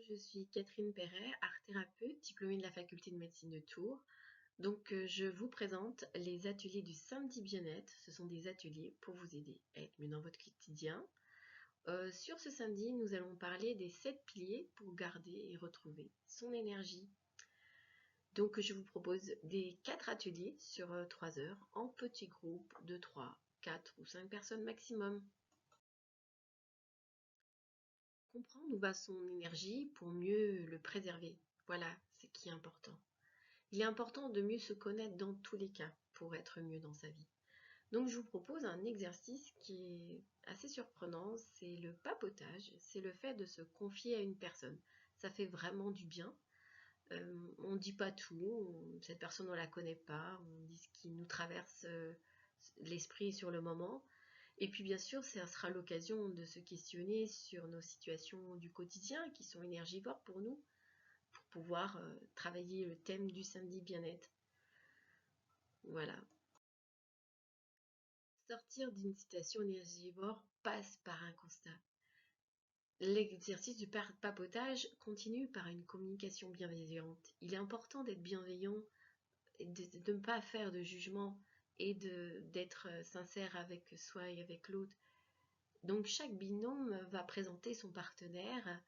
Je suis Catherine Perret, art-thérapeute, diplômée de la faculté de médecine de Tours. Je vous présente les ateliers du samedi bien-être. Ce sont des ateliers pour vous aider à être mieux dans votre quotidien. Sur ce samedi, nous allons parler des 7 piliers pour garder et retrouver son énergie. Je vous propose des 4 ateliers sur 3 heures en petits groupes de 3, 4 ou 5 personnes maximum. Comprendre où va son énergie pour mieux le préserver. Voilà ce qui est important. Il est important de mieux se connaître dans tous les cas pour être mieux dans sa vie. Donc je vous propose un exercice qui est assez surprenant, c'est le papotage, c'est le fait de se confier à une personne. Ça fait vraiment du bien. On ne dit pas tout, cette personne on ne la connaît pas, on dit ce qui nous traverse l'esprit sur le moment. Et puis bien sûr, ça sera l'occasion de se questionner sur nos situations du quotidien qui sont énergivores pour nous, pour pouvoir travailler le thème du samedi bien-être. Voilà. Sortir d'une situation énergivore passe par un constat. L'exercice du papotage continue par une communication bienveillante. Il est important d'être bienveillant, de ne pas faire de jugement et d'être sincère avec soi et avec l'autre. Donc chaque binôme va présenter son partenaire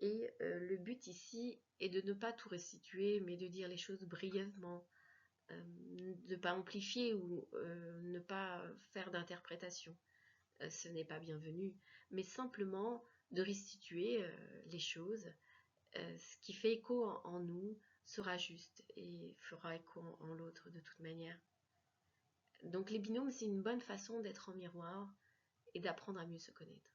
et le but ici est de ne pas tout restituer mais de dire les choses brièvement, de ne pas amplifier ou ne pas faire d'interprétation. Ce n'est pas bienvenu, mais simplement de restituer les choses. Ce qui fait écho en nous sera juste et fera écho en l'autre de toute manière. Donc les binômes, c'est une bonne façon d'être en miroir et d'apprendre à mieux se connaître.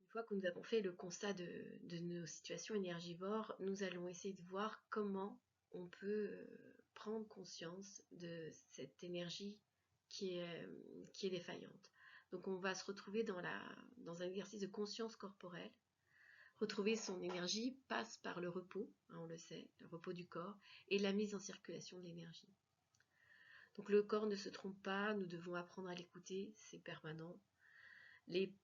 Une fois que nous avons fait le constat de nos situations énergivores, nous allons essayer de voir comment on peut prendre conscience de cette énergie qui est défaillante. Donc on va se retrouver dans un exercice de conscience corporelle. Retrouver son énergie passe par le repos, hein, on le sait, le repos du corps, et la mise en circulation de l'énergie. Donc le corps ne se trompe pas, nous devons apprendre à l'écouter, c'est permanent. Les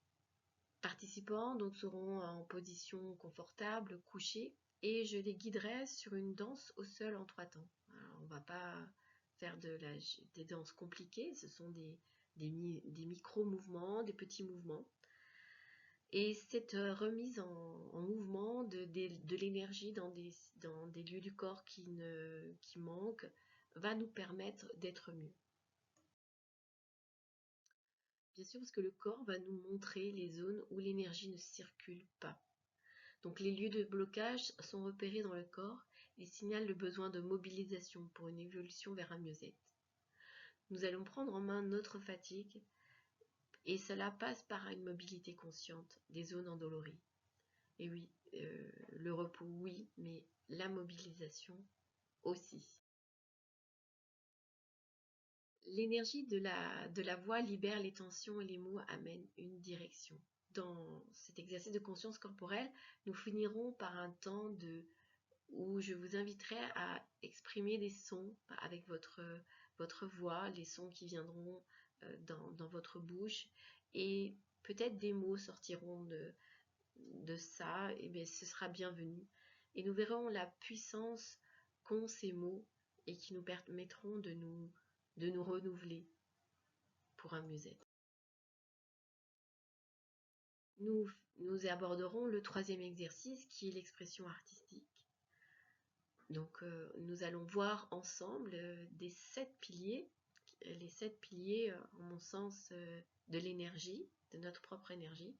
participants seront en position confortable, couchés, et je les guiderai sur une danse au sol en 3 temps. Alors, on ne va pas faire des danses compliquées, ce sont des micro-mouvements, des petits mouvements. Et cette remise en mouvement de l'énergie dans des lieux du corps qui manquent va nous permettre d'être mieux. Bien sûr, parce que le corps va nous montrer les zones où l'énergie ne circule pas. Donc les lieux de blocage sont repérés dans le corps et signalent le besoin de mobilisation pour une évolution vers un mieux-être. Nous allons prendre en main notre fatigue et cela passe par une mobilité consciente des zones endolories. Et oui, le repos, oui, mais la mobilisation aussi. L'énergie de la voix libère les tensions et les mots amènent une direction. Dans cet exercice de conscience corporelle, nous finirons par un temps où je vous inviterai à exprimer des sons avec votre voix, les sons qui viendront dans votre bouche, et peut-être des mots sortiront de ça, et bien ce sera bienvenu. Et nous verrons la puissance qu'ont ces mots et qui nous permettront de nous renouveler pour un mieux-être. Nous aborderons le 3e exercice qui est l'expression artistique. Nous allons voir ensemble des 7 piliers, les 7 piliers en mon sens de l'énergie, de notre propre énergie.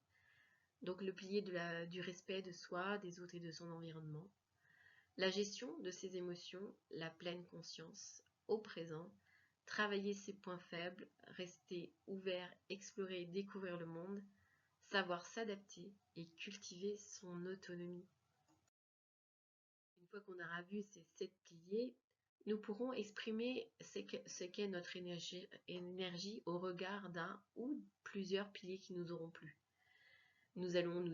Donc le pilier du respect de soi, des autres et de son environnement. La gestion de ses émotions, la pleine conscience, au présent, travailler ses points faibles, rester ouvert, explorer et découvrir le monde, savoir s'adapter et cultiver son autonomie. Une fois qu'on aura vu ces 7 piliers, nous pourrons exprimer ce qu'est notre énergie au regard d'un ou plusieurs piliers qui nous auront plu. Nous allons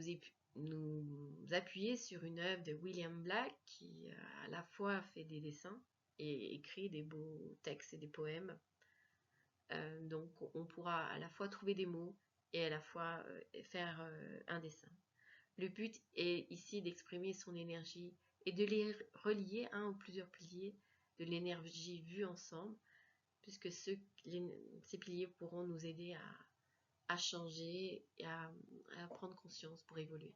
nous appuyer sur une œuvre de William Black qui à la fois fait des dessins et écrit des beaux textes et des poèmes. Donc on pourra à la fois trouver des mots et à la fois faire un dessin. Le but est ici d'exprimer son énergie et de les relier à un ou plusieurs piliers de l'énergie vue ensemble, puisque ces piliers pourront nous aider à changer et à prendre conscience pour évoluer.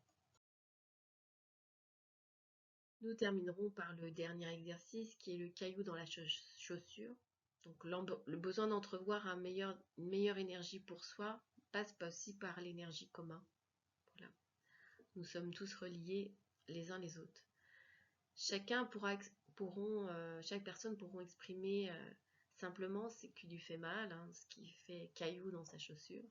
Nous terminerons par le dernier exercice qui est le caillou dans la chaussure. Donc le besoin d'entrevoir une meilleure énergie pour soi passe aussi par l'énergie commune. Voilà. Nous sommes tous reliés les uns les autres. Chaque personne pourra exprimer simplement ce qui lui fait mal, hein, ce qui fait caillou dans sa chaussure.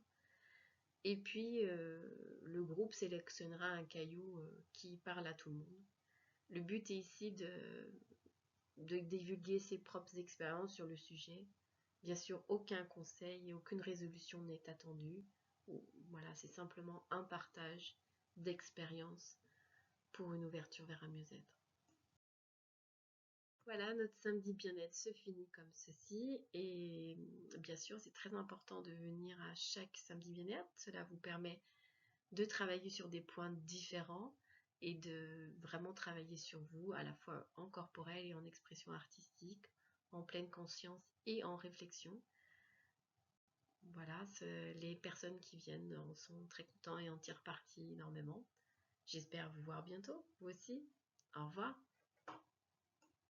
Et puis le groupe sélectionnera un caillou qui parle à tout le monde. Le but est ici de divulguer ses propres expériences sur le sujet. Bien sûr, aucun conseil et aucune résolution n'est attendue. Voilà, c'est simplement un partage d'expérience pour une ouverture vers un mieux-être. Voilà, notre samedi bien-être se finit comme ceci. Et bien sûr, c'est très important de venir à chaque samedi bien-être. Cela vous permet de travailler sur des points différents et de vraiment travailler sur vous, à la fois en corporel et en expression artistique, en pleine conscience et en réflexion. Voilà, les personnes qui viennent en sont très contents et en tirent parti énormément. J'espère vous voir bientôt, vous aussi. Au revoir.